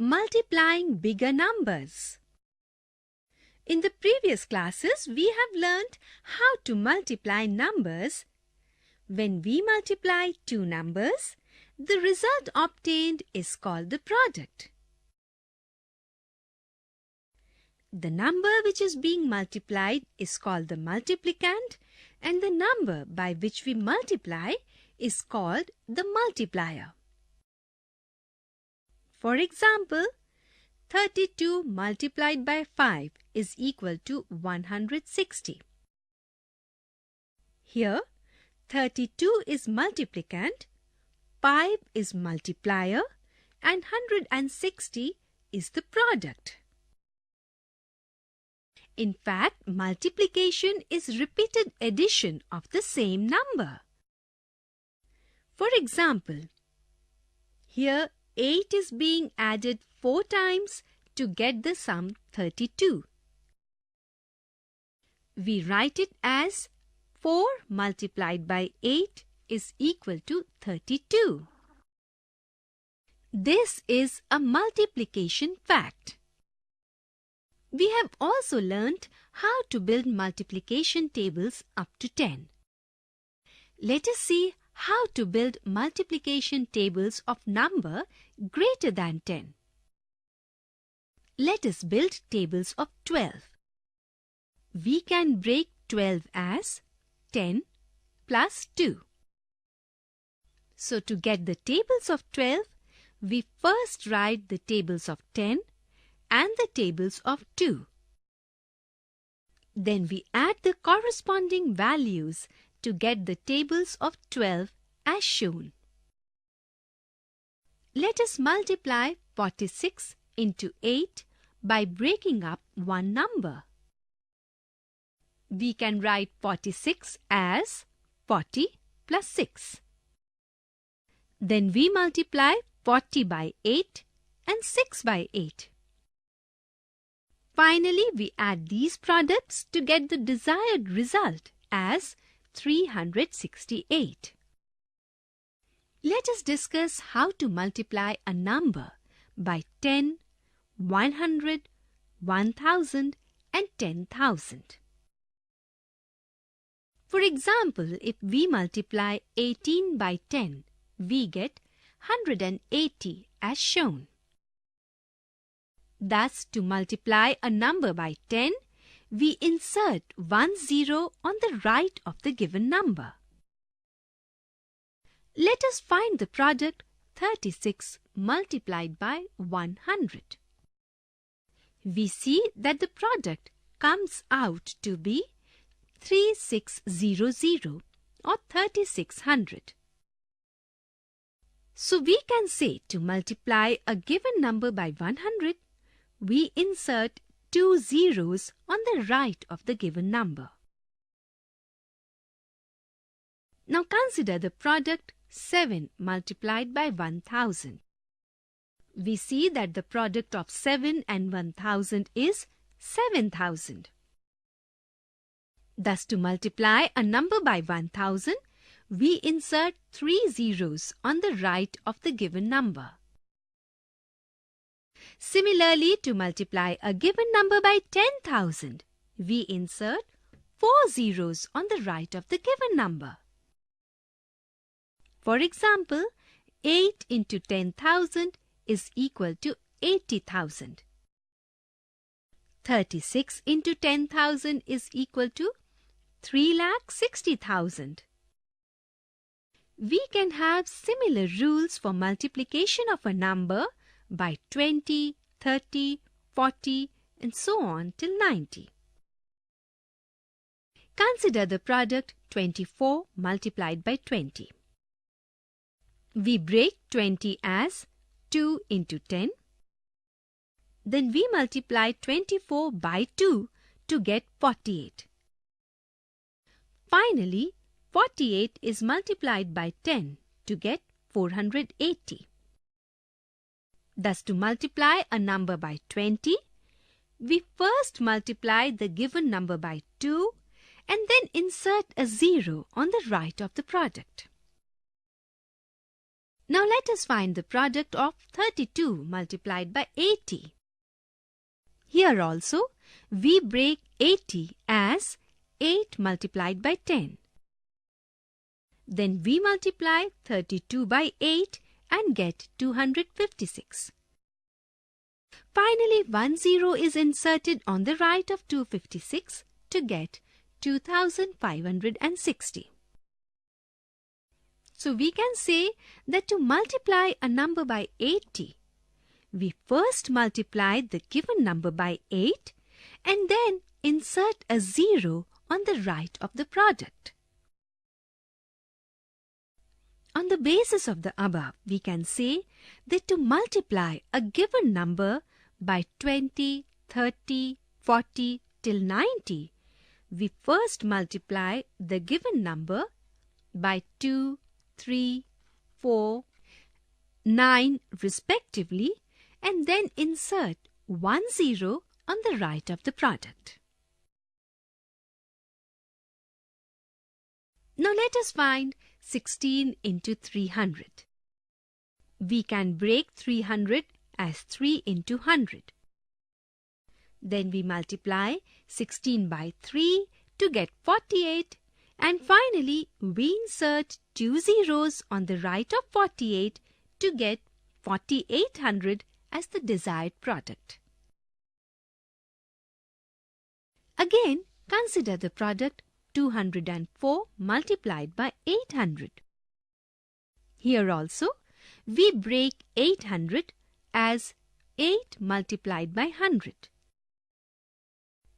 Multiplying bigger numbers. In the previous classes, we have learned how to multiply numbers. When we multiply two numbers, the result obtained is called the product. The number which is being multiplied is called the multiplicand, and the number by which we multiply is called the multiplier. For example, 32 multiplied by 5 is equal to 160. Here, 32 is multiplicand, 5 is multiplier, and 160 is the product. In fact, multiplication is repeated addition of the same number. For example, here 8 is being added 4 times to get the sum 32. We write it as 4 multiplied by 8 is equal to 32. This is a multiplication fact. We have also learnt how to build multiplication tables up to 10. Let us see how to build multiplication tables of number greater than 10. Let us build tables of 12. We can break 12 as 10 plus 2. So to get the tables of 12, we first write the tables of 10 and the tables of 2. Then we add the corresponding values to get the tables of 12 as shown. Let us multiply 46 into 8 by breaking up one number. We can write 46 as 40 plus 6. Then we multiply 40 by 8 and 6 by 8. Finally, we add these products to get the desired result as 368. Let us discuss how to multiply a number by 10, 100, 1000 and 10,000. For example, if we multiply 18 by 10, we get 180 as shown. Thus, to multiply a number by 10, we insert 1 zero on the right of the given number. Let us find the product 36 multiplied by 100. We see that the product comes out to be 3600 or 3600. So we can say to multiply a given number by 100, we insert 2 zeros on the right of the given number. Now consider the product 7 multiplied by 1000. We see that the product of 7 and 1000 is 7000. Thus, to multiply a number by 1000, we insert 3 zeros on the right of the given number. Similarly, to multiply a given number by 10,000, we insert 4 zeros on the right of the given number. For example, 8 into 10,000 is equal to 80,000. 36 into 10,000 is equal to 3,60,000. We can have similar rules for multiplication of a number by 20, 30, 40 and so on till 90. Consider the product 24 multiplied by 20. We break 20 as 2 into 10. Then we multiply 24 by 2 to get 48. Finally, 48 is multiplied by 10 to get 480. Thus, to multiply a number by 20, we first multiply the given number by 2 and then insert a 0 on the right of the product. Now let us find the product of 32 multiplied by 80. Here also, we break 80 as 8 multiplied by 10. Then we multiply 32 by 8 and get 256. Finally, 10 is inserted on the right of 256 to get 2560. So we can say that to multiply a number by 80, we first multiply the given number by 8 and then insert a 0 on the right of the product. On the basis of the above, we can say that to multiply a given number by 20, 30, 40 till 90, we first multiply the given number by 2, 3, 4, 9 respectively and then insert 10 on the right of the product. Now let us find 16 into 300. We can break 300 as 3 into 100. Then we multiply 16 by 3 to get 48 and finally we insert 2 zeros on the right of 48 to get 4800 as the desired product. Again, consider the product 204 multiplied by 800. Here also, we break 800 as 8 multiplied by 100.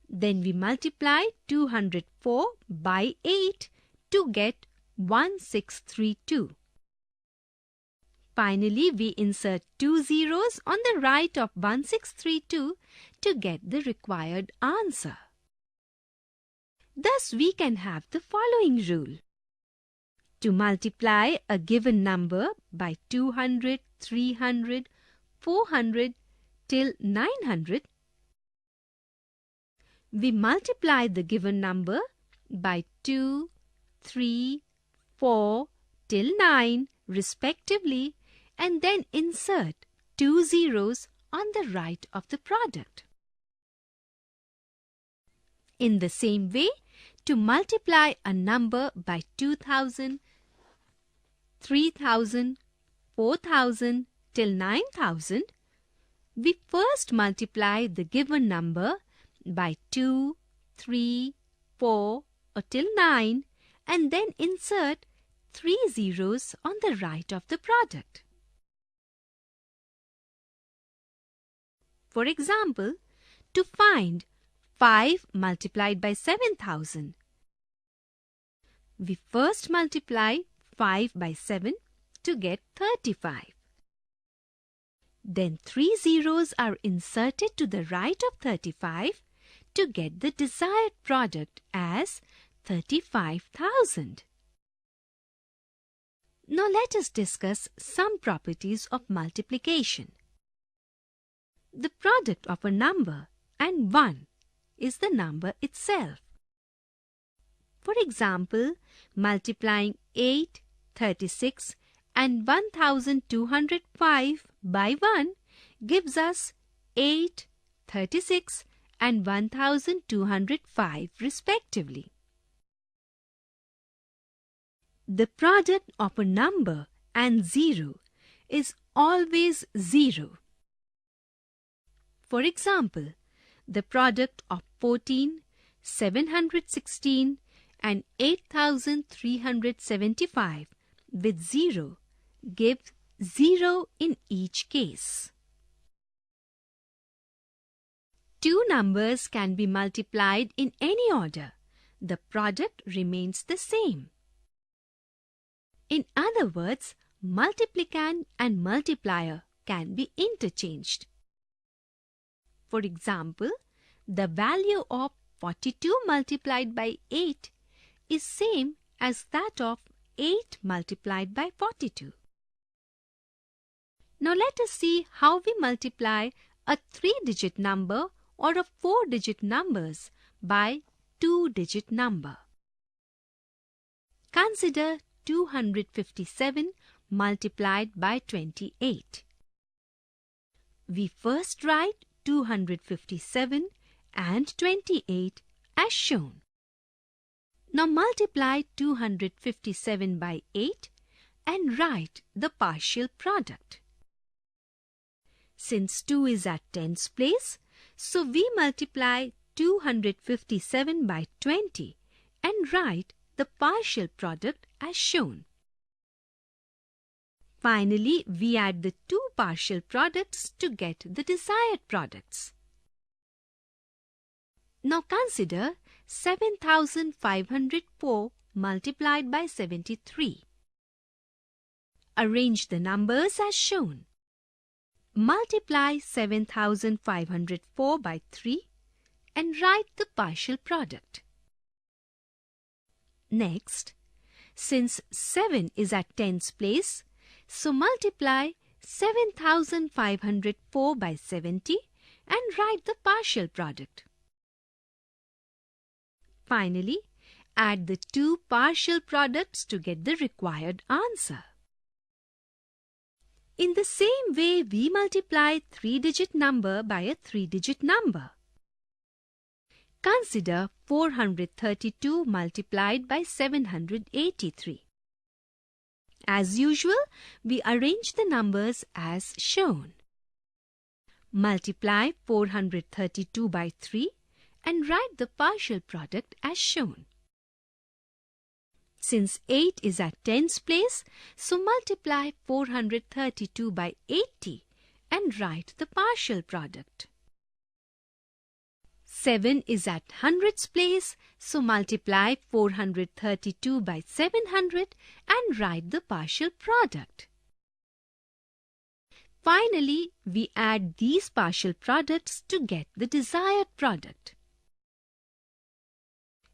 Then we multiply 204 by 8 to get 1632. Finally, we insert 2 zeros on the right of 1632 to get the required answer. Thus, we can have the following rule. To multiply a given number by 200, 300, 400 till 900, we multiply the given number by 2, 3, 4 till 9 respectively and then insert 2 zeros on the right of the product. In the same way, to multiply a number by 2000, 3000, 4000 till 9000, we first multiply the given number by 2, 3, 4 or till 9 and then insert 3 zeros on the right of the product. For example, to find 5 multiplied by 7000, we first multiply 5 by 7 to get 35. Then 3 zeros are inserted to the right of 35 to get the desired product as 35,000. Now let us discuss some properties of multiplication. The product of a number and 1 is the number itself. For example, multiplying 8, 36 and 1205 by 1 gives us 8, 36 and 1205 respectively. The product of a number and 0 is always 0. For example, the product of 14, 716 and 8375 with 0 gives 0 in each case. Two numbers can be multiplied in any order. The product remains the same. In other words, multiplicand and multiplier can be interchanged. For example, the value of 42 multiplied by 8 is same as that of 8 multiplied by 42. Now let us see how we multiply a 3-digit number or a 4-digit numbers by 2-digit number. Consider 257 multiplied by 28. We first write 257 and 28 as shown. Now multiply 257 by 8 and write the partial product. Since 2 is at tens place, so we multiply 257 by 20 and write the partial product as shown. Finally, we add the two partial products to get the desired products. Now consider 7,504 multiplied by 73. Arrange the numbers as shown. Multiply 7,504 by 3 and write the partial product. Next, since 7 is at tens place, so multiply 7,504 by 70 and write the partial product. Finally, add the two partial products to get the required answer. In the same way, we multiply a 3-digit number by a 3-digit number. Consider 432 multiplied by 783. As usual, we arrange the numbers as shown. Multiply 432 by 3 and write the partial product as shown. Since 8 is at tens place, so multiply 432 by 80 and write the partial product. 7 is at hundreds place, so multiply 432 by 700 and write the partial product. Finally, we add these partial products to get the desired product.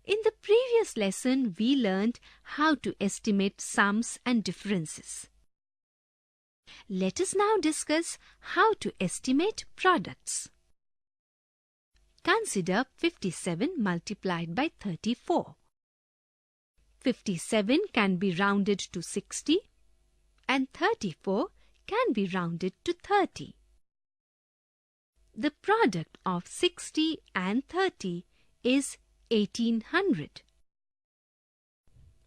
In the previous lesson, we learned how to estimate sums and differences. Let us now discuss how to estimate products. Consider 57 multiplied by 34. 57 can be rounded to 60 and 34 can be rounded to 30. The product of 60 and 30 is 1800.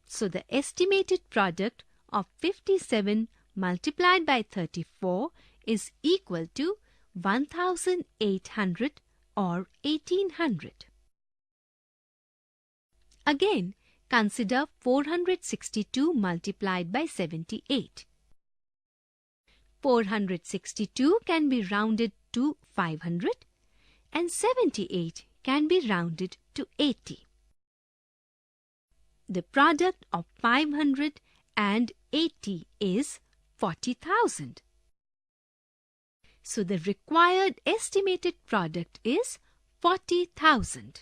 So the estimated product of 57 multiplied by 34 is equal to 1800 or 1800. Again, consider 462 multiplied by 78. 462 can be rounded to 500 and 78 can be rounded to 80. The product of 500 and 80 is 40,000. So the required estimated product is 40,000.